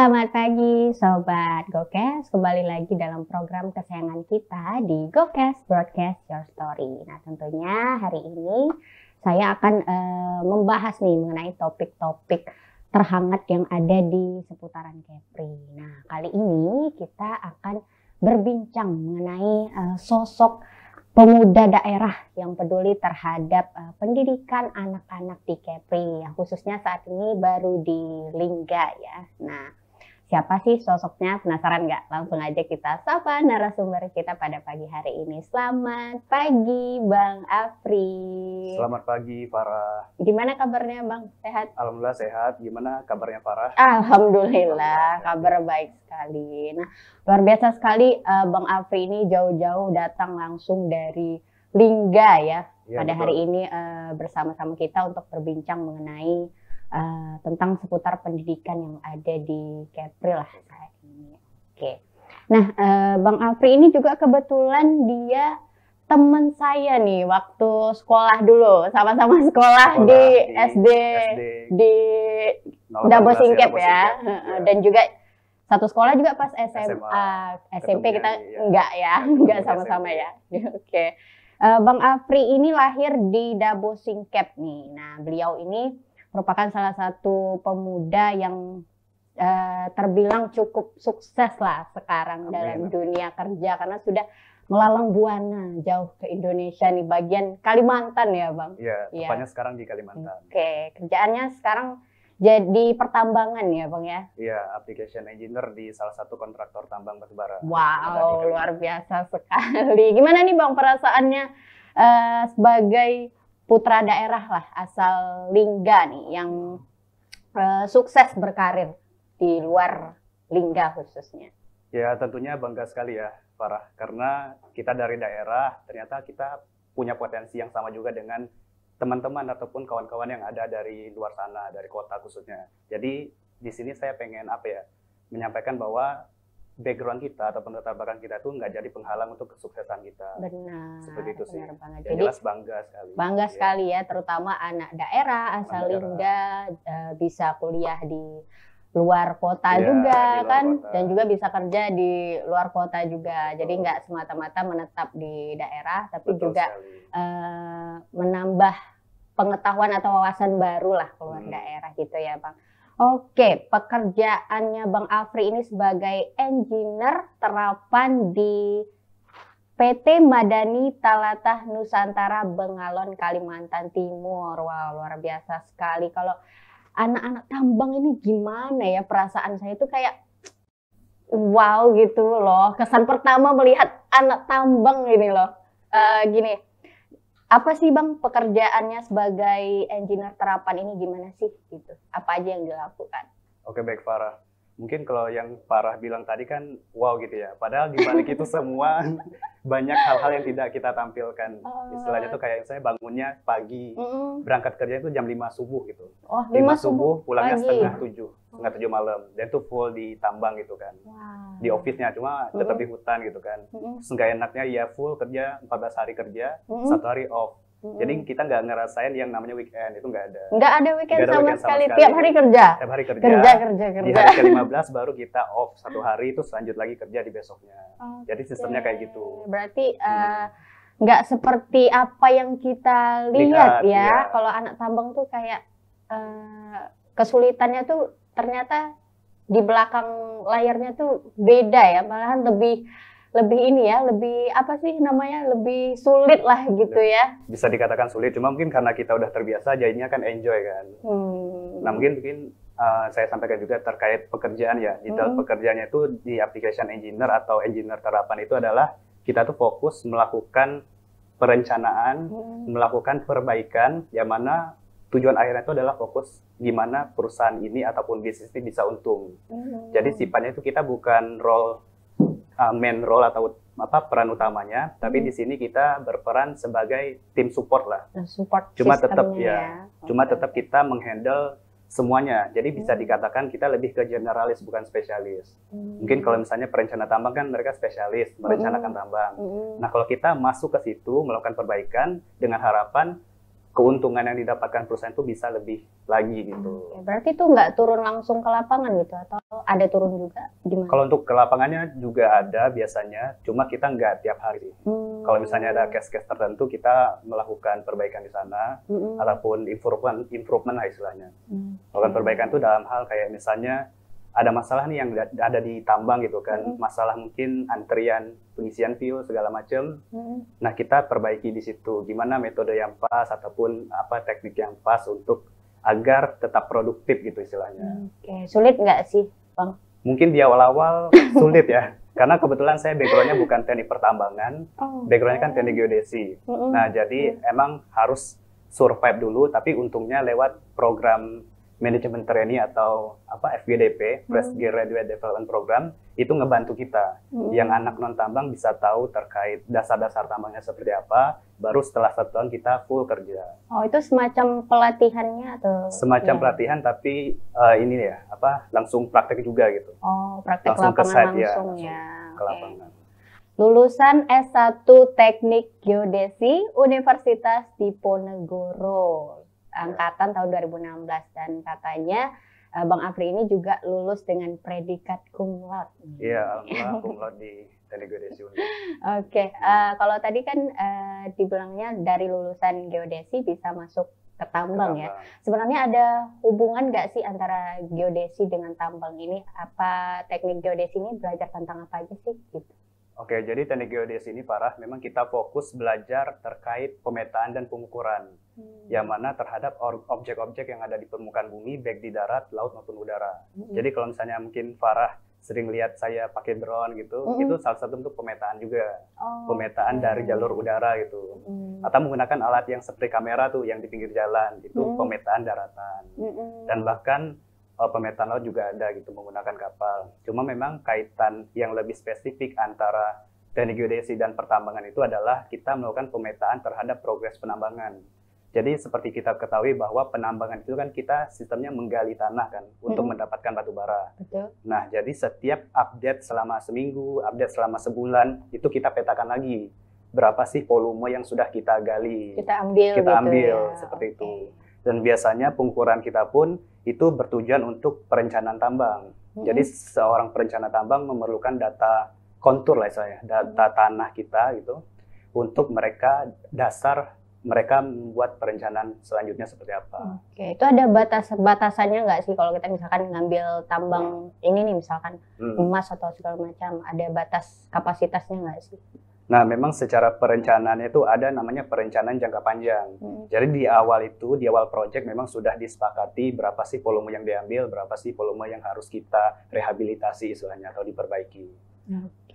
Selamat pagi Sobat Gokes, kembali lagi dalam program kesayangan kita di Gokes Broadcast Your Story. Nah tentunya hari ini saya akan membahas nih mengenai topik-topik terhangat yang ada di seputaran Kepri. Nah kali ini kita akan berbincang mengenai sosok pemuda daerah yang peduli terhadap pendidikan anak-anak di Kepri, yang khususnya saat ini baru di Lingga ya. Nah, siapa sih sosoknya? Penasaran nggak? Langsung aja kita sapa narasumber kita pada pagi hari ini. Selamat pagi Bang Afri. Selamat pagi Farah. Gimana kabarnya Bang? Sehat? Alhamdulillah sehat. Gimana kabarnya Farah? Alhamdulillah, kabar baik sekali. Nah, luar biasa sekali Bang Afri ini jauh-jauh datang langsung dari Lingga ya. Pada betul. hari ini bersama-sama kita untuk berbincang mengenai tentang seputar pendidikan yang ada di Kepri lah saat ini. Oke. Nah, Bang Afri ini juga kebetulan dia teman saya nih waktu sekolah dulu, sama-sama sekolah di SD di Dabo Singkep ya. Dan juga satu sekolah juga pas SMA, SMP kita enggak ya, enggak sama-sama ya. Oke. Bang Afri ini lahir di Dabo Singkep nih. Nah, beliau ini merupakan salah satu pemuda yang terbilang cukup sukses lah sekarang dalam dunia kerja karena sudah melalang buana jauh ke Indonesia nih, bagian Kalimantan ya Bang? Iya, tepatnya sekarang di Kalimantan. Oke, kerjaannya sekarang jadi pertambangan ya Bang ya? Iya, application engineer di salah satu kontraktor tambang batubara. Wow, luar biasa sekali. Gimana nih Bang perasaannya sebagai putra daerah lah asal Lingga nih yang sukses berkarir di luar Lingga khususnya? Ya tentunya bangga sekali ya Farah, karena kita dari daerah ternyata kita punya potensi yang sama juga dengan teman-teman ataupun kawan-kawan yang ada dari luar sana, dari kota khususnya. Jadi di sini saya pengen menyampaikan bahwa background kita atau latar belakang kita tuh nggak jadi penghalang untuk kesuksesan kita. Benar. Seperti itu sih. Banget. Jadi jelas bangga sekali. Bangga sekali ya, terutama anak daerah asal Lingga bisa kuliah di luar kota juga kan, dan juga bisa kerja di luar kota juga. Betul. Jadi nggak semata-mata menetap di daerah, tapi juga menambah pengetahuan atau wawasan baru lah keluar daerah gitu ya Bang. Oke, pekerjaannya Bang Afri ini sebagai engineer terapan di PT Madani Talatah Nusantara Bengalon Kalimantan Timur. Wow, luar biasa sekali. Kalau anak-anak tambang ini gimana ya, perasaan saya itu kayak wow gitu loh. Kesan pertama melihat anak tambang ini loh. Gini, apa sih Bang pekerjaannya sebagai engineer terapan ini gimana sih gitu? Apa aja yang dilakukan? Oke, baik Farah. Mungkin kalau yang Farah bilang tadi kan wow gitu ya. Padahal di balik itu semua banyak hal-hal yang tidak kita tampilkan. Istilahnya tuh kayak saya bangunnya pagi, berangkat kerja itu jam 5 subuh gitu. 5 subuh, pulangnya setengah 7 malam. Dan itu full di tambang gitu kan. Wow. Di office-nya, cuma tetap di hutan gitu kan. Terus nggak enaknya ya full kerja, 14 hari kerja, 1 hari off. Jadi kita nggak ngerasain yang namanya weekend, itu nggak ada. Nggak ada weekend sama sama sekali, sekali. tiap hari kerja? Tiap hari kerja. Di hari ke-15 baru kita off 1 hari, terus lanjut lagi kerja di besoknya. Jadi sistemnya kayak gitu. Berarti nggak seperti apa yang kita lihat ya. Kalau anak tambang tuh kayak kesulitannya tuh ternyata di belakang layarnya tuh beda ya, malahan lebih ini ya, lebih apa sih namanya, lebih sulit lah gitu ya. Bisa dikatakan sulit, cuma mungkin karena kita udah terbiasa jadinya kan enjoy kan. Nah mungkin saya sampaikan juga terkait pekerjaan ya. Detail pekerjaannya itu di application engineer atau engineer terapan itu adalah kita tuh fokus melakukan perencanaan, melakukan perbaikan, yang mana tujuan akhirnya itu adalah fokus gimana perusahaan ini ataupun bisnis ini bisa untung. Jadi sifatnya itu kita bukan main role atau peran utamanya, tapi di sini kita berperan sebagai tim support lah. Support cuma tetap cuma tetap kita menghandle semuanya. Jadi bisa dikatakan kita lebih ke generalis bukan spesialis. Mungkin kalau misalnya perencana tambang kan mereka spesialis merencanakan tambang. Nah, kalau kita masuk ke situ melakukan perbaikan dengan harapan keuntungan yang didapatkan perusahaan itu bisa lebih lagi gitu. Berarti itu nggak turun langsung ke lapangan gitu, atau ada turun juga gimana? Kalau untuk ke lapangannya juga ada biasanya, cuma kita nggak tiap hari. Kalau misalnya ada case-case tertentu, kita melakukan perbaikan di sana, ataupun improvement lah istilahnya. Melakukan perbaikan itu dalam hal kayak misalnya ada masalah nih yang ada di tambang gitu kan, masalah mungkin antrian pengisian fuel segala macam. Nah, kita perbaiki di situ gimana metode yang pas ataupun apa teknik yang pas untuk agar tetap produktif gitu istilahnya. Sulit nggak sih, Bang? Mungkin di awal-awal sulit ya, karena kebetulan saya background-nya bukan teknik pertambangan, background-nya kan teknik geodesi. Nah, jadi emang harus survive dulu, tapi untungnya lewat program manajemen training atau apa FGDP, Fresh Graduate Development Program, itu ngebantu kita yang anak non tambang bisa tahu terkait dasar-dasar tambangnya seperti apa, baru setelah 1 tahun kita full kerja. Oh, itu semacam pelatihannya atau? Semacam pelatihan, tapi ini ya apa langsung praktek juga gitu. Oh, praktek langsung lapangan ke site, langsung ya. Ke lapangan. Lulusan S1 Teknik Geodesi Universitas Diponegoro, angkatan tahun 2016, dan katanya Bang Afri ini juga lulus dengan predikat cum laude. Iya, alhamdulillah cum laude di Teknik Geodesi. Oke, kalau tadi kan dibilangnya dari lulusan geodesi bisa masuk ke tambang ya. Sebenarnya ada hubungan nggak sih antara geodesi dengan tambang ini? Apa teknik geodesi ini belajar tentang apa aja sih? Gitu. Oke, jadi teknik geodesi ini memang kita fokus belajar terkait pemetaan dan pengukuran, yang mana terhadap objek-objek yang ada di permukaan bumi, baik di darat, laut maupun udara. Jadi kalau misalnya mungkin Farah sering lihat saya pakai drone gitu, itu salah satu bentuk pemetaan juga, pemetaan dari jalur udara gitu, atau menggunakan alat yang seperti kamera tuh yang di pinggir jalan, itu pemetaan daratan, dan bahkan pemetaan laut juga ada gitu menggunakan kapal. Cuma memang kaitan yang lebih spesifik antara teknik geodesi dan pertambangan itu adalah kita melakukan pemetaan terhadap progres penambangan. Jadi seperti kita ketahui bahwa penambangan itu kan kita sistemnya menggali tanah kan untuk mendapatkan batu bara. Betul. Nah, jadi setiap update selama seminggu, update selama sebulan, itu kita petakan lagi berapa sih volume yang sudah kita gali. Kita ambil ya. Seperti itu. Dan biasanya pengukuran kita pun itu bertujuan untuk perencanaan tambang. Jadi seorang perencana tambang memerlukan data kontur lah saya, data tanah kita gitu, untuk mereka membuat perencanaan selanjutnya seperti apa. Oke, itu ada batasannya nggak sih kalau kita misalkan ngambil tambang ini nih misalkan emas atau segala macam, ada batas kapasitasnya nggak sih? Nah, memang secara perencanaannya itu ada namanya perencanaan jangka panjang. Jadi di awal proyek memang sudah disepakati berapa sih volume yang diambil, berapa sih volume yang harus kita rehabilitasi istilahnya atau diperbaiki.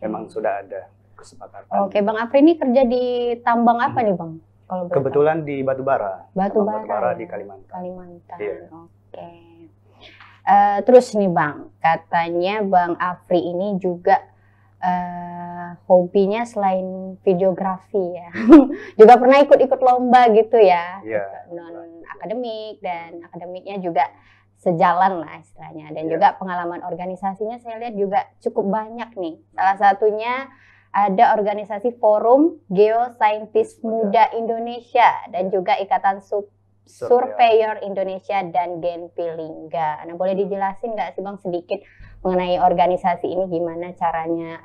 Memang sudah ada kesepakatan. Oke, Bang Afri ini kerja di tambang apa nih, Bang? Kalau kebetulan di batu bara. Batu bara di Kalimantan. Iya. Oke. Terus nih Bang, katanya Bang Afri ini juga hobinya selain videografi ya, juga pernah ikut-ikut lomba gitu ya, non akademik dan akademiknya juga sejalan lah istilahnya, dan juga pengalaman organisasinya saya lihat juga cukup banyak nih. Salah satunya ada organisasi Forum Geosaintis Muda Indonesia dan juga Ikatan Surveyor Indonesia dan Genpi Lingga. Nah, boleh dijelasin nggak sih Bang sedikit mengenai organisasi ini, gimana caranya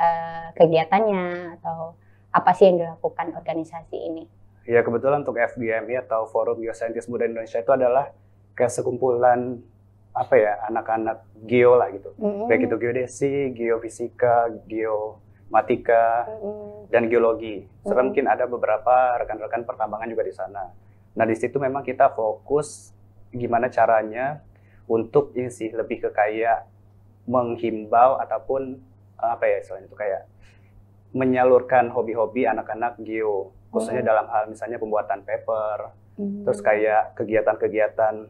kegiatannya atau apa sih yang dilakukan organisasi ini? Ya, kebetulan untuk FGMI atau Forum Geosaintis Muda Indonesia itu adalah kayak sekumpulan apa ya, anak-anak geo lah gitu. Baik itu geodesi, geofisika, geomatika, dan geologi. Serta mungkin ada beberapa rekan-rekan pertambangan juga di sana. Nah, di situ memang kita fokus gimana caranya untuk ini sih lebih ke kayak menghimbau ataupun apa ya istilahnya itu kayak menyalurkan hobi-hobi anak-anak geo, khususnya dalam hal misalnya pembuatan paper, terus kayak kegiatan-kegiatan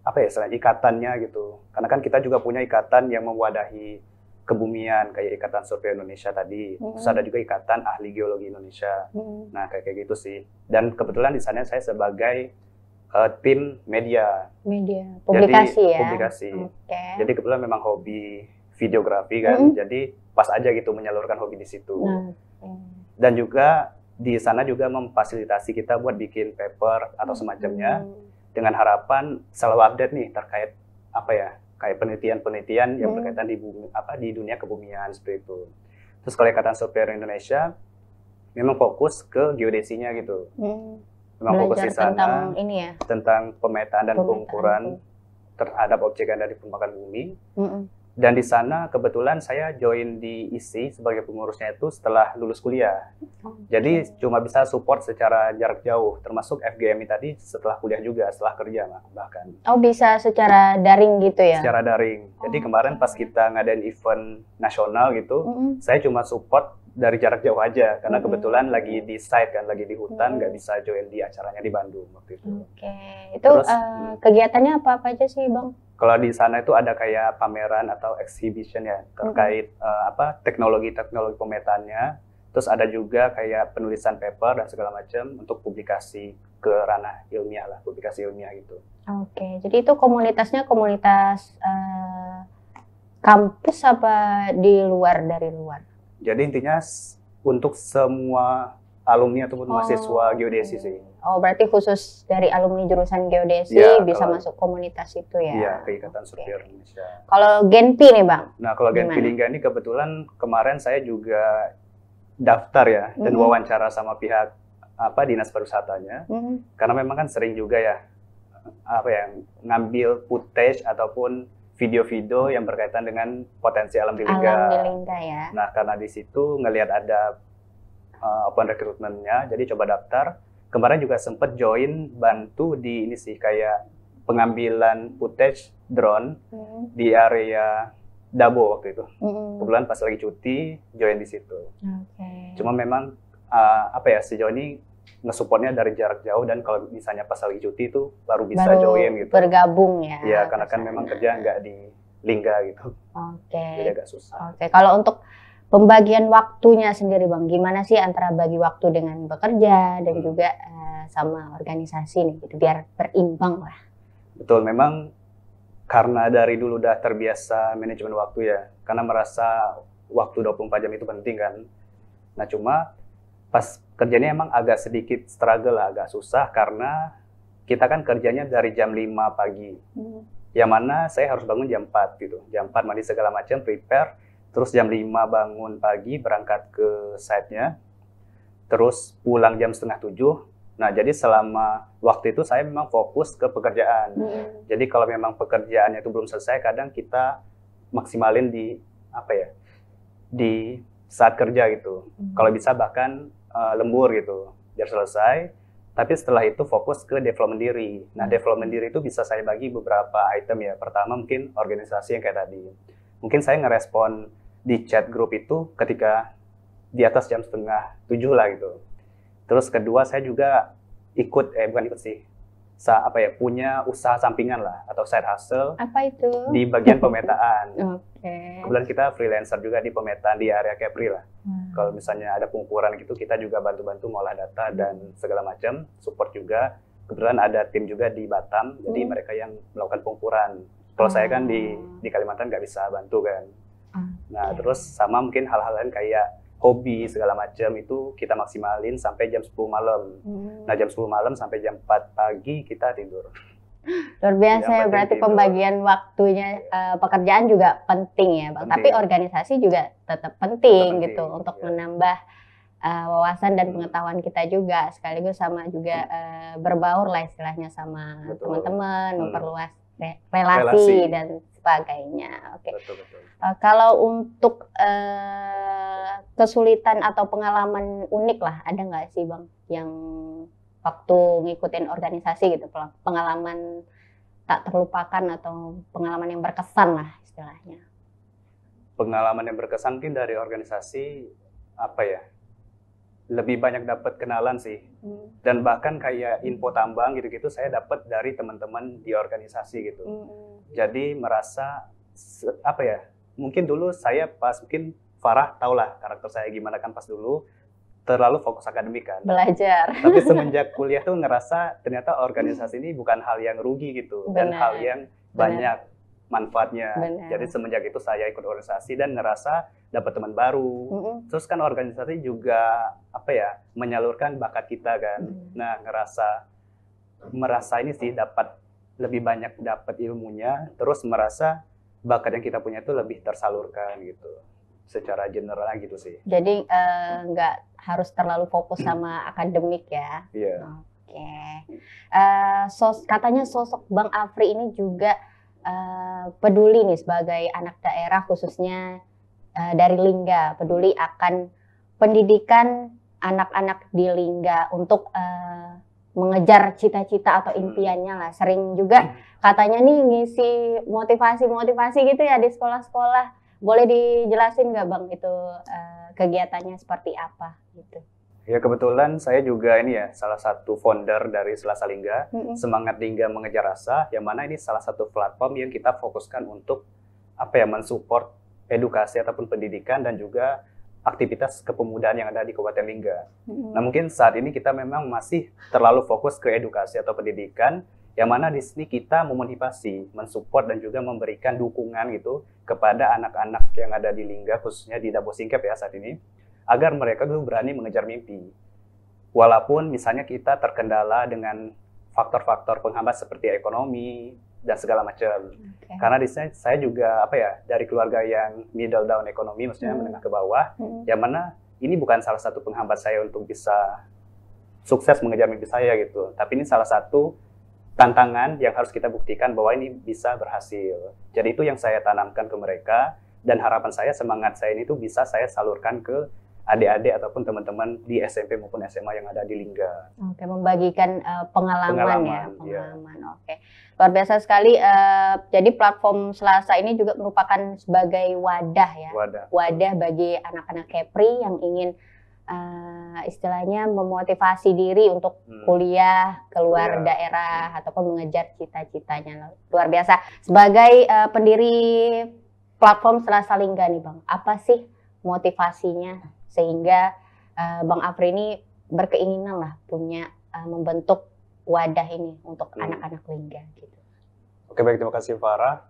apa ya istilahnya ikatannya gitu. Karena kan kita juga punya ikatan yang mewadahi kebumian kayak Ikatan Survei Indonesia tadi, terus ada juga Ikatan Ahli Geologi Indonesia. Nah, kayak gitu sih. Dan kebetulan di sana saya sebagai tim media publikasi. Jadi, publikasi. Jadi kebetulan memang hobi videografi kan, jadi pas aja gitu menyalurkan hobi di situ. Dan juga di sana juga memfasilitasi kita buat bikin paper atau semacamnya, dengan harapan selalu update nih terkait apa ya, kayak penelitian-penelitian yang berkaitan di bumi, di dunia kebumian seperti itu. Terus kalau Ikatan Surveyor Indonesia memang fokus ke geodesinya gitu. Memang fokus di sana tentang ini ya, tentang pemetaan dan pengukuran terhadap objek yang ada di permukaan bumi. Dan di sana kebetulan saya join di ISI sebagai pengurusnya itu setelah lulus kuliah. Jadi cuma bisa support secara jarak jauh, termasuk FGMI tadi setelah kuliah juga, setelah kerja bahkan. Oh, bisa secara daring gitu ya? Secara daring. Jadi kemarin pas kita ngadain event nasional gitu, saya cuma support dari jarak jauh aja, karena kebetulan lagi di site kan, lagi di hutan, nggak bisa join di acaranya di Bandung waktu itu. Itu terus, kegiatannya apa-apa aja sih Bang? Kalau di sana itu ada kayak pameran atau exhibition ya, terkait teknologi-teknologi pemetaannya. Terus ada juga kayak penulisan paper dan segala macam untuk publikasi ke ranah ilmiah lah, publikasi ilmiah gitu. Oke, jadi itu komunitasnya komunitas kampus apa di luar, dari luar? Jadi intinya untuk semua alumni ataupun mahasiswa geodesi sih. Oh, berarti khusus dari alumni jurusan geodesi bisa masuk komunitas itu ya? Iya, ke Ikatan Surveyor Indonesia. Kalau Genpi nih Bang? Nah, kalau Genpi Lingga ini kebetulan kemarin saya juga daftar ya, dan wawancara sama pihak dinas pariwisatanya. Karena memang kan sering juga ya, ngambil footage ataupun video-video yang berkaitan dengan potensi alam di Lingga. Alam di Lingga ya. Nah, karena di situ ngelihat ada open recruitment-nya, jadi coba daftar. Kemarin juga sempat join bantu di ini sih, kayak pengambilan footage drone di area Dabo waktu itu. Kebetulan pas lagi cuti join di situ. Cuma memang sejauh ini nge-supportnya dari jarak jauh, dan kalau misalnya pas lagi cuti itu baru bisa join gitu. Bergabung ya. Iya, karena kan memang kerja nggak di Lingga gitu. Jadi agak susah. Kalau untuk pembagian waktunya sendiri Bang, gimana sih antara bagi waktu dengan bekerja dan juga sama organisasi nih, gitu, biar berimbang lah. Betul, memang karena dari dulu udah terbiasa manajemen waktu ya, karena merasa waktu 24 jam itu penting kan. Nah cuma pas kerjanya emang agak sedikit struggle lah, agak susah, karena kita kan kerjanya dari jam 5 pagi. Yang mana saya harus bangun jam 4 gitu, jam 4 mandi segala macam, prepare. Terus jam 5 bangun pagi, berangkat ke site-nya, terus pulang jam 6:30. Nah, jadi selama waktu itu saya memang fokus ke pekerjaan. Jadi kalau memang pekerjaannya itu belum selesai, kadang kita maksimalin di di saat kerja gitu. Kalau bisa bahkan lembur gitu, biar selesai. Tapi setelah itu fokus ke development diri. Nah, development diri itu bisa saya bagi beberapa item ya. Pertama mungkin organisasi yang kayak tadi. Mungkin saya ngerespon di chat grup itu ketika di atas jam 6:30 lah gitu. Terus kedua saya juga punya usaha sampingan lah, atau side hustle. Apa itu? Di bagian pemetaan. Kebetulan kita freelancer juga di pemetaan di area Kepri lah. Kalau misalnya ada pengukuran gitu, kita juga bantu-bantu ngolah data dan segala macam, support juga. Kebetulan ada tim juga di Batam, jadi mereka yang melakukan pengukuran. Kalau saya kan di Kalimantan nggak bisa bantu kan. Nah, terus sama mungkin hal-hal lain kayak hobi segala macam itu kita maksimalin sampai jam 10 malam. Nah, jam 10 malam sampai jam 4 pagi kita tidur. Luar biasa ya, berarti pembagian waktunya pekerjaan juga penting ya Bang. Tapi organisasi juga tetap penting gitu untuk menambah wawasan dan pengetahuan kita juga, sekaligus sama juga berbaur lah istilahnya sama teman-teman, memperluas relasi dan sebagainya. Kalau untuk kesulitan atau pengalaman unik lah, ada nggak sih Bang yang waktu ngikutin organisasi gitu, pengalaman tak terlupakan atau pengalaman yang berkesan lah istilahnya? Pengalaman yang berkesan mungkin dari organisasi lebih banyak dapat kenalan sih, dan bahkan kayak info tambang gitu-gitu saya dapat dari teman-teman di organisasi gitu. Jadi merasa mungkin dulu saya mungkin Farah tau lah karakter saya gimana kan, pas dulu terlalu fokus akademik kan. Belajar. Tapi semenjak kuliah tuh ngerasa ternyata organisasi ini bukan hal yang rugi gitu, dan hal yang banyak manfaatnya. Benar. Jadi semenjak itu saya ikut organisasi dan ngerasa dapat teman baru. Terus kan organisasi juga menyalurkan bakat kita kan. Nah, merasa ini sih dapat lebih banyak dapat ilmunya, terus merasa bakat yang kita punya itu lebih tersalurkan gitu. Secara general gitu sih. Jadi nggak harus terlalu fokus sama akademik ya. Iya. Oke. Katanya sosok Bang Afri ini juga peduli nih sebagai anak daerah, khususnya dari Lingga, peduli akan pendidikan anak-anak di Lingga untuk mengejar cita-cita atau impiannya lah. Sering juga katanya nih ngisi motivasi gitu ya di sekolah-sekolah. Boleh dijelasin nggak Bang itu kegiatannya seperti apa gitu? Ya kebetulan saya juga ini ya salah satu founder dari Selasa Lingga, Semangat Lingga Mengejar Asa, yang mana ini salah satu platform yang kita fokuskan untuk mensupport edukasi ataupun pendidikan dan juga aktivitas kepemudaan yang ada di Kabupaten Lingga. Nah mungkin saat ini kita memang masih terlalu fokus ke edukasi atau pendidikan, yang mana di sini kita memotivasi, mensupport dan juga memberikan dukungan gitu kepada anak-anak yang ada di Lingga, khususnya di Dabo Singkep ya saat ini, agar mereka tuh berani mengejar mimpi. Walaupun misalnya kita terkendala dengan faktor-faktor penghambat seperti ekonomi dan segala macam. Karena di sini saya juga dari keluarga yang middle down ekonomi, maksudnya menengah ke bawah, yang mana ini bukan salah satu penghambat saya untuk bisa sukses mengejar mimpi saya gitu. Tapi ini salah satu tantangan yang harus kita buktikan bahwa ini bisa berhasil. Jadi itu yang saya tanamkan ke mereka, dan harapan saya, semangat saya ini tuh bisa saya salurkan ke adik-adik ataupun teman-teman di SMP maupun SMA yang ada di Lingga. Oke, membagikan pengalaman ya. Oke, luar biasa sekali. Jadi platform Selasa ini juga merupakan sebagai wadah ya. Wadah bagi anak-anak Kepri yang ingin istilahnya memotivasi diri untuk kuliah keluar daerah ataupun mengejar cita-citanya. Luar biasa. Sebagai pendiri platform Selasa Lingga nih Bang, apa sih motivasinya sehingga Bang Afri ini berkeinginan lah punya membentuk wadah ini untuk anak-anak Lingga gitu. Oke, baik, terima kasih Farah.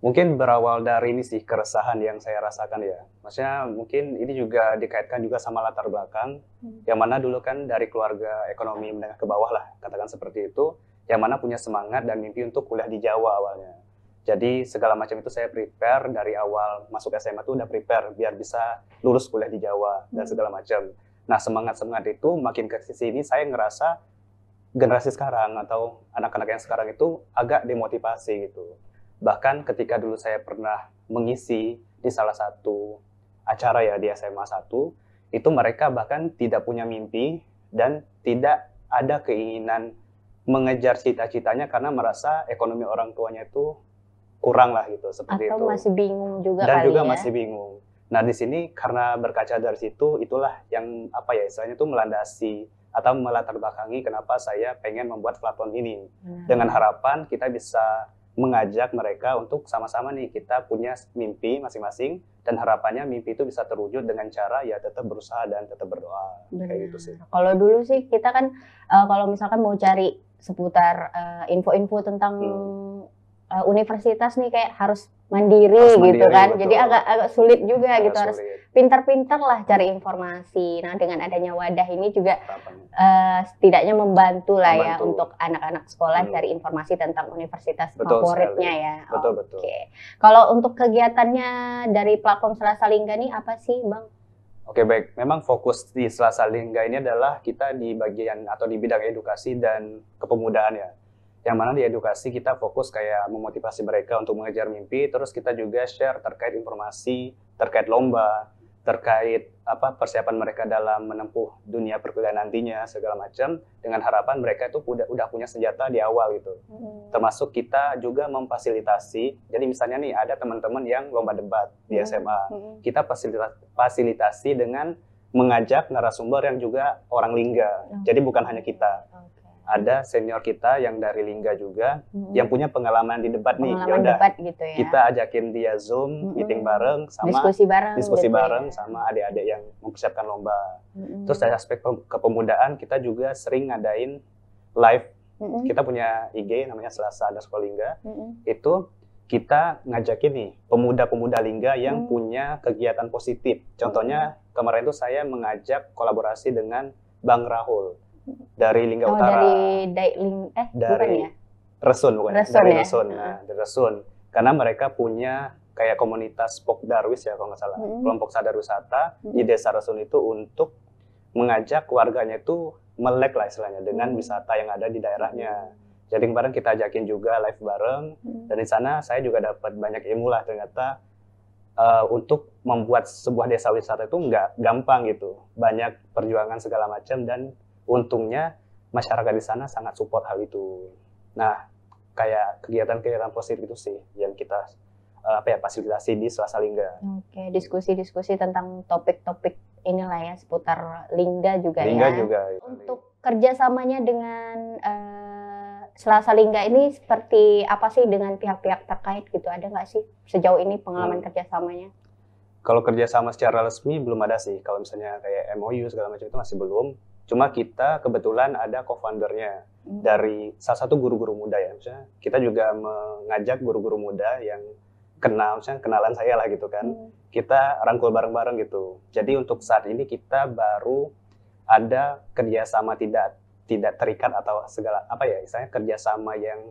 Mungkin berawal dari ini sih keresahan yang saya rasakan ya. Maksudnya mungkin ini juga dikaitkan juga sama latar belakang yang mana dulu kan dari keluarga ekonomi menengah ke bawah lah, katakan seperti itu, yang mana punya semangat dan mimpi untuk kuliah di Jawa awalnya. Jadi segala macam itu saya prepare dari awal masuk SMA tuh udah prepare biar bisa lulus kuliah di Jawa dan segala macam. Nah semangat itu makin ke sini saya ngerasa generasi sekarang atau anak-anak yang sekarang itu agak demotivasi gitu. Bahkan ketika dulu saya pernah mengisi di salah satu acara ya di SMA 1, itu mereka bahkan tidak punya mimpi dan tidak ada keinginan mengejar cita-citanya karena merasa ekonomi orang tuanya itu kurang lah gitu, seperti itu. Atau masih bingung juga dan kali juga ya? Masih bingung. Nah di sini karena berkaca dari situ, itulah yang istilahnya itu melandasi atau melatar belakangi kenapa saya pengen membuat platform ini. Dengan harapan kita bisa mengajak mereka untuk sama-sama nih kita punya mimpi masing-masing, dan harapannya mimpi itu bisa terwujud dengan cara ya tetap berusaha dan tetap berdoa. Kayak gitu sih. Kalau dulu sih kita kan kalau misalkan mau cari seputar info-info tentang universitas nih kayak harus mandiri gitu kan. Betul. Jadi agak sulit juga gitu, harus pintar-pintar lah cari informasi. Nah dengan adanya wadah ini juga setidaknya membantu lah ya untuk anak-anak sekolah cari informasi tentang universitas favoritnya ya. Betul. Oke. Kalau untuk kegiatannya dari platform Selasa Lingga nih apa sih Bang? Oke, baik. Memang fokus di Selasa Lingga ini adalah kita di bagian atau di bidang edukasi dan kepemudaan ya. Yang mana di edukasi kita fokus kayak memotivasi mereka untuk mengejar mimpi, terus kita juga share terkait informasi, terkait lomba, terkait persiapan mereka dalam menempuh dunia perkuliahan nantinya, segala macam, dengan harapan mereka itu udah punya senjata di awal gitu. Termasuk kita juga memfasilitasi, jadi misalnya nih ada teman-teman yang lomba debat di SMA, kita fasilitasi dengan mengajak narasumber yang juga orang Lingga, jadi bukan hanya kita. Ada senior kita yang dari Lingga juga yang punya pengalaman di debat nih. Yaudah, gitu ya. Kita ajakin dia Zoom, meeting bareng, sama diskusi bareng sama adik-adik yang mempersiapkan lomba. Terus dari aspek kepemudaan kita juga sering ngadain live. Kita punya IG namanya Selasa_Lingga. Itu kita ngajakin nih pemuda-pemuda Lingga yang punya kegiatan positif. Contohnya kemarin itu saya mengajak kolaborasi dengan Bang Rahul dari Lingga Utara. Dari Resun bukan? Dari ya? Resun. Nah, dari Resun. Karena mereka punya kayak komunitas Pok Darwis ya kalau nggak salah, kelompok sadar wisata di Desa Resun itu untuk mengajak warganya itu melek lah istilahnya dengan wisata yang ada di daerahnya. Jadi kemarin kita ajakin juga live bareng, dan di sana saya juga dapat banyak ilmu lah ternyata untuk membuat sebuah desa wisata itu nggak gampang gitu, banyak perjuangan segala macam dan untungnya masyarakat di sana sangat support hal itu. Nah, kayak kegiatan-kegiatan positif itu sih yang kita fasilitasi di Selasa Lingga. Oke, diskusi-diskusi tentang topik-topik inilah ya seputar Lingga juga Lingga ya. juga. Untuk kerjasamanya dengan Selasa Lingga ini seperti apa sih dengan pihak-pihak terkait gitu? Ada nggak sih sejauh ini pengalaman kerjasamanya? Kalau kerjasama secara resmi belum ada sih. Kalau misalnya kayak MOU segala macam itu masih belum. Cuma kita kebetulan ada co-foundernya dari salah satu guru-guru muda ya. Misalnya kita juga mengajak guru-guru muda yang kenal, misalnya kenalan saya lah gitu kan. Kita rangkul bareng-bareng gitu. Jadi untuk saat ini kita baru ada kerjasama tidak terikat atau segala istilahnya kerjasama yang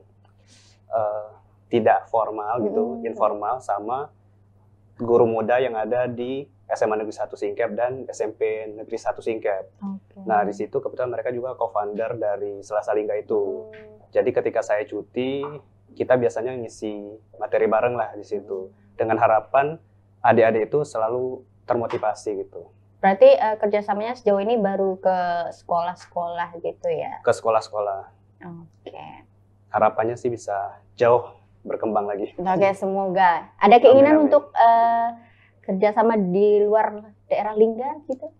tidak formal gitu, informal sama guru muda yang ada di SMA Negeri 1 Singkep dan SMP Negeri 1 Singkep. Nah di situ kebetulan mereka juga co-founder dari Selasa Lingga itu. Jadi ketika saya cuti, kita biasanya ngisi materi bareng lah di situ. Dengan harapan adik-adik itu selalu termotivasi gitu. Berarti kerjasamanya sejauh ini baru ke sekolah-sekolah gitu ya? Ke sekolah-sekolah. Oke. Harapannya sih bisa jauh berkembang lagi. Oke, semoga. Ada keinginan untuk kerjasama di luar daerah Lingga gitu?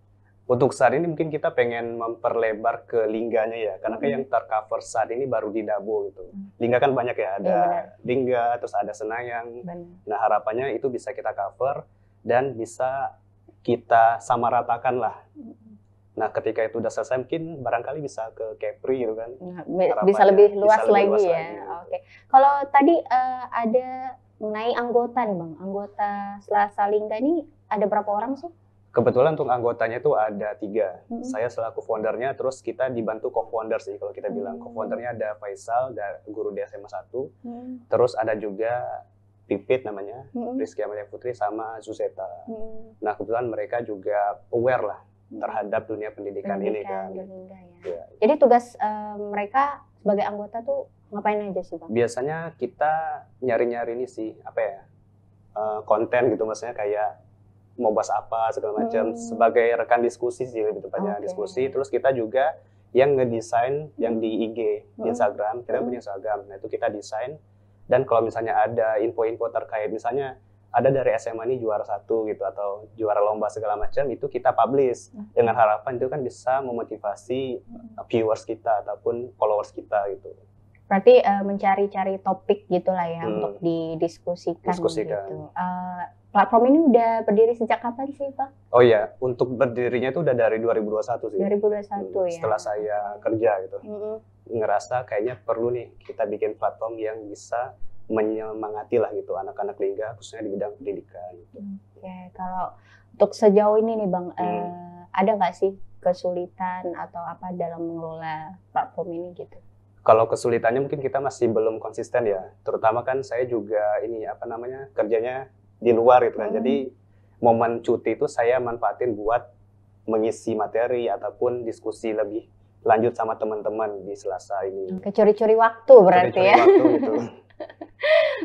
Untuk saat ini mungkin kita pengen memperlebar ke Lingganya ya, karena kayak yang tercover saat ini baru di Dabo gitu. Lingga kan banyak ya, ada Lingga, terus ada Senayang. Nah harapannya itu bisa kita cover dan bisa kita samaratakan lah. Nah ketika itu udah selesai mungkin barangkali bisa ke Kepri gitu kan. Bisa lebih luas lagi ya. Oke. Kalau tadi ada mengenai anggota nih Bang, anggota Selasa Lingga ini ada berapa orang sih? Kebetulan untuk anggotanya itu ada 3. Saya selaku foundernya, terus kita dibantu co-founder sih kalau kita bilang. Co-foundernya ada Faisal, guru di SMA 1. Terus ada juga Pipit namanya, Rizky Amalia Putri sama Zuzeta. Nah kebetulan mereka juga aware lah terhadap dunia pendidikan ini kan. Ya. Jadi tugas mereka sebagai anggota tuh ngapain aja sih Bang? Biasanya kita nyari-nyari ini sih, konten gitu, maksudnya kayak mau bahas apa segala macam, sebagai rekan diskusi sih lebih tepatnya diskusi. Terus kita juga yang ngedesain yang di IG, di Instagram, kita punya Instagram, nah itu kita desain. Dan kalau misalnya ada info-info terkait, misalnya ada dari SMA ini juara 1 gitu, atau juara lomba segala macam, itu kita publish. Dengan harapan itu kan bisa memotivasi viewers kita ataupun followers kita gitu. Berarti mencari-cari topik gitulah ya untuk didiskusikan gitu. Platform ini udah berdiri sejak kapan sih Pak? Oh iya, untuk berdirinya itu udah dari 2021 sih. 2021 ya? Setelah saya kerja gitu. Ngerasa kayaknya perlu nih kita bikin platform yang bisa menyemangati lah gitu anak-anak Lingga khususnya di bidang pendidikan gitu. Oke, kalau untuk sejauh ini nih Bang, ada nggak sih kesulitan atau apa dalam mengelola platform ini gitu? Kalau kesulitannya mungkin kita masih belum konsisten ya, terutama kan saya juga kerjanya di luar gitu kan, jadi momen cuti itu saya manfaatin buat mengisi materi ataupun diskusi lebih lanjut sama teman-teman di Selasa ini. Curi-curi waktu berarti ya? Waktu gitu.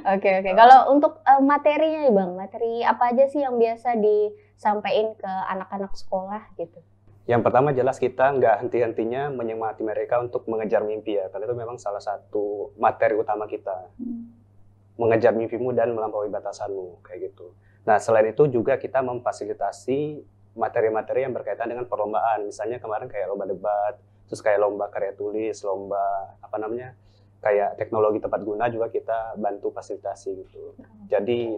Oke. Kalau untuk materinya nih Bang, materi apa aja sih yang biasa disampaikan ke anak-anak sekolah gitu? Yang pertama jelas kita nggak henti-hentinya menyemangati mereka untuk mengejar mimpi ya, karena itu memang salah satu materi utama kita. Mengejar mimpimu dan melampaui batasanmu, kayak gitu. Nah selain itu juga kita memfasilitasi materi-materi yang berkaitan dengan perlombaan, misalnya kemarin kayak lomba debat, terus kayak lomba karya tulis, lomba kayak teknologi tepat guna juga kita bantu fasilitasi gitu. Jadi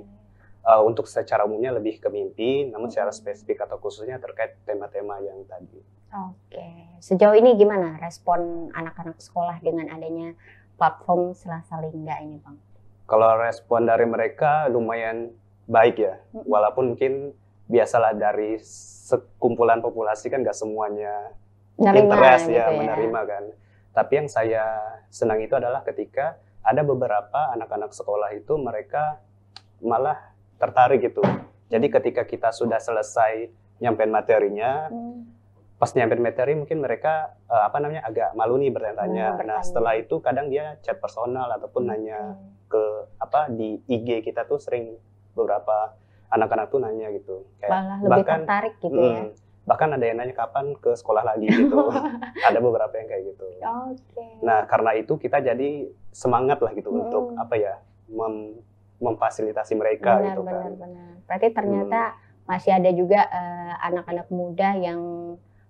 untuk secara umumnya lebih ke mimpi, namun secara spesifik atau khususnya terkait tema-tema yang tadi. Oke, sejauh ini gimana respon anak-anak sekolah dengan adanya platform Selasa Lingga ini Bang? Kalau respon dari mereka lumayan baik ya, walaupun mungkin biasalah dari sekumpulan populasi kan nggak semuanya interest gitu ya, menerima kan. Tapi yang saya senang itu adalah ketika ada beberapa anak-anak sekolah itu mereka malah tertarik gitu. Jadi ketika kita sudah selesai nyampein materinya, pas nyampein materi mungkin mereka agak malu nih bertanya. Nah setelah itu kadang dia chat personal ataupun nanya ke di IG kita tuh sering beberapa anak-anak tuh nanya gitu. Kayak lebih tertarik gitu ya. Bahkan ada yang nanya kapan ke sekolah lagi gitu. Ada beberapa yang kayak gitu. Nah karena itu kita jadi semangat lah gitu untuk memfasilitasi mereka gitu kan. Benar. Berarti ternyata masih ada juga anak-anak muda yang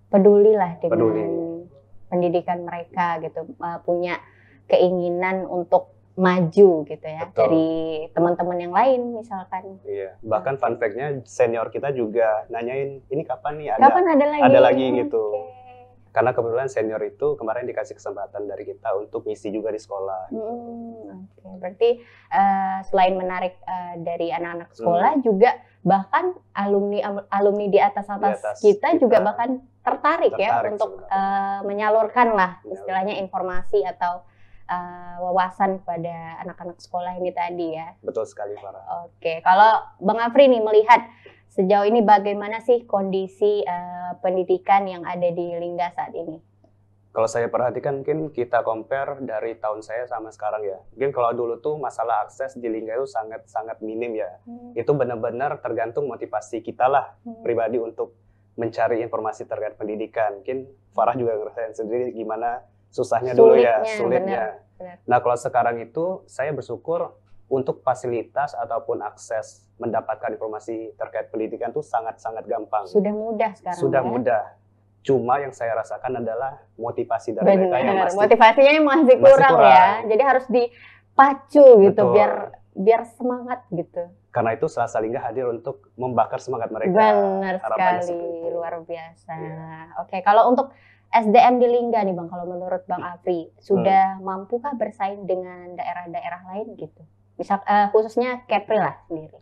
peduli lah dengan pendidikan mereka gitu, punya keinginan untuk maju gitu ya. Betul. Dari teman-teman yang lain misalkan. Iya, bahkan fun fact-nya senior kita juga nanyain ini kapan nih ada lagi gitu. Karena kebetulan senior itu kemarin dikasih kesempatan dari kita untuk ngisi juga di sekolah. Berarti selain menarik dari anak-anak sekolah juga bahkan alumni di atas kita juga bahkan tertarik ya untuk menyalurkan lah istilahnya informasi atau wawasan pada anak-anak sekolah ini tadi ya. Betul sekali, Farah. Oke, kalau Bang Afri nih melihat sejauh ini bagaimana sih kondisi pendidikan yang ada di Lingga saat ini? Kalau saya perhatikan mungkin kita compare dari tahun saya sama sekarang ya. Mungkin kalau dulu tuh masalah akses di Lingga itu sangat minim ya. Itu benar-benar tergantung motivasi kita lah pribadi untuk mencari informasi terkait pendidikan. Mungkin Farah juga ngerasain sendiri gimana susahnya dulu ya, sulitnya. Benar. Nah kalau sekarang itu saya bersyukur untuk fasilitas ataupun akses mendapatkan informasi terkait pendidikan itu sangat-sangat gampang. Sudah mudah sekarang. Sudah mudah. Cuma yang saya rasakan adalah motivasi dari mereka yang motivasinya masih kurang ya. Jadi harus dipacu gitu. Betul. biar semangat gitu. Karena itu Selasa Lingga hadir untuk membakar semangat mereka. Benar sekali, luar biasa. Oke, kalau untuk SDM di Lingga nih Bang, kalau menurut Bang Afri sudah mampukah bersaing dengan daerah-daerah lain gitu? Misal khususnya Kepri lah sendiri.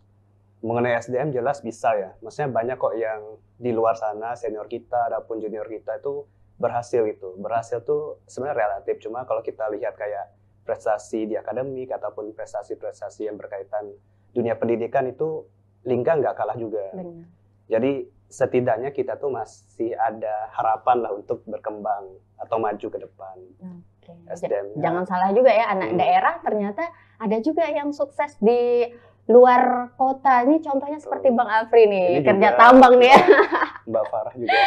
Mengenai SDM jelas bisa ya. Maksudnya banyak kok yang di luar sana senior kita ataupun junior kita itu berhasil gitu. Berhasil tuh sebenarnya relatif. Cuma kalau kita lihat kayak prestasi di akademik ataupun prestasi-prestasi yang berkaitan dunia pendidikan itu Lingga nggak kalah juga. Benar. Jadi setidaknya kita tuh masih ada harapan lah untuk berkembang atau maju ke depan. SDM. Jangan salah juga ya, anak daerah ternyata ada juga yang sukses di luar kota. Ini contohnya seperti Bang Afri nih, ini kerja tambang nih ya. Mbak Farah juga.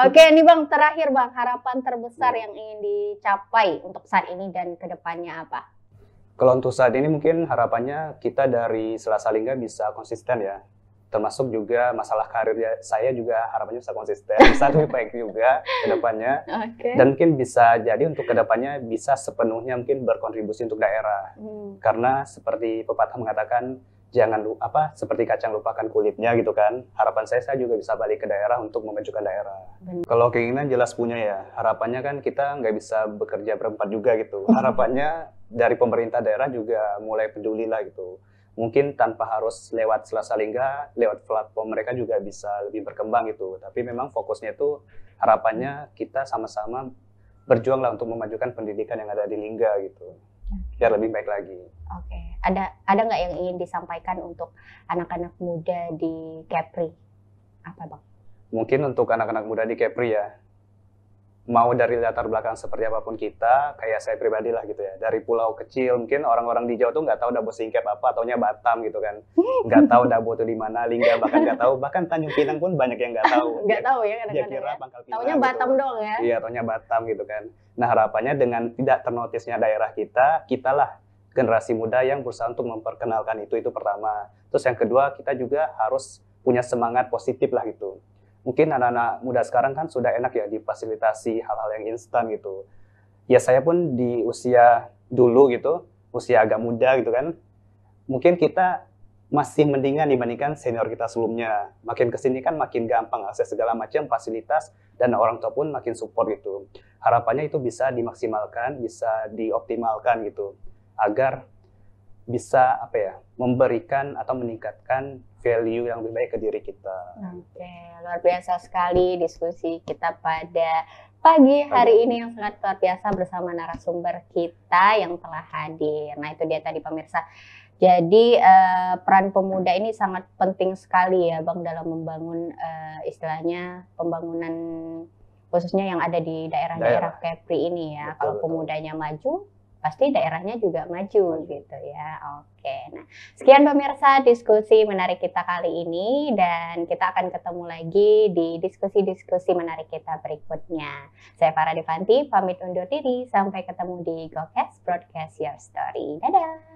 Oke, ini Bang, terakhir Bang, harapan terbesar yang ingin dicapai untuk saat ini dan kedepannya apa? Kalau untuk saat ini mungkin harapannya kita dari Selasa Lingga bisa konsisten ya. Termasuk juga masalah karir saya juga harapannya bisa konsisten, bisa lebih baik juga ke depannya. Dan mungkin bisa jadi untuk ke depannya bisa sepenuhnya mungkin berkontribusi untuk daerah. Karena seperti pepatah mengatakan, jangan lupa seperti kacang lupakan kulitnya gitu kan. Harapan saya juga bisa balik ke daerah untuk memajukan daerah. Kalau keinginan jelas punya ya, harapannya kan kita nggak bisa bekerja berempat juga gitu. Harapannya dari pemerintah daerah juga mulai peduli lah gitu. Mungkin tanpa harus lewat Selasa Lingga, lewat platform mereka juga bisa lebih berkembang gitu. Tapi memang fokusnya itu harapannya kita sama-sama berjuang lah untuk memajukan pendidikan yang ada di Lingga gitu. Biar lebih baik lagi. Oke. Ada nggak yang ingin disampaikan untuk anak-anak muda di Kepri? Apa Bang? Mungkin untuk anak-anak muda di Kepri ya, mau dari latar belakang seperti apapun kita, kayak saya pribadi lah gitu ya, dari pulau kecil, mungkin orang-orang di Jawa tuh nggak tahu Dabo Singkep apa, taunya Batam gitu kan, nggak tahu Dabo itu di mana, Lingga bahkan nggak tahu, bahkan Tanjung Pinang pun banyak yang nggak tahu. Nggak tahu ya kadang-kadang. Dia kira Pangkal Pinang. Taunya Batam gitu doang ya? Iya, taunya Batam gitu kan. Nah harapannya dengan tidak ternotisnya daerah kita lah generasi muda yang berusaha untuk memperkenalkan itu pertama. Terus yang kedua, kita juga harus punya semangat positif lah gitu. Mungkin anak-anak muda sekarang kan sudah enak ya difasilitasi hal-hal yang instan gitu. Ya saya pun di usia dulu gitu, usia agak muda gitu kan, mungkin kita masih mendingan dibandingkan senior kita sebelumnya. Makin kesini kan makin gampang akses segala macam fasilitas dan orang tua pun makin support gitu. Harapannya itu bisa dimaksimalkan, bisa dioptimalkan gitu, agar bisa apa ya, memberikan atau meningkatkan value yang lebih baik ke diri kita. Oke, luar biasa sekali diskusi kita pada pagi hari ini yang sangat luar biasa bersama narasumber kita yang telah hadir. Nah, itu dia tadi pemirsa. Jadi peran pemuda ini sangat penting sekali ya Bang dalam membangun istilahnya pembangunan khususnya yang ada di daerah-daerah Kepri ini ya. Kalau pemudanya maju, pasti daerahnya juga maju gitu ya. Oke, nah sekian pemirsa diskusi menarik kita kali ini dan kita akan ketemu lagi di diskusi-diskusi menarik kita berikutnya. Saya Farah Devanti, pamit undur diri. Sampai ketemu di GoCast Broadcast Your Story. Dadah!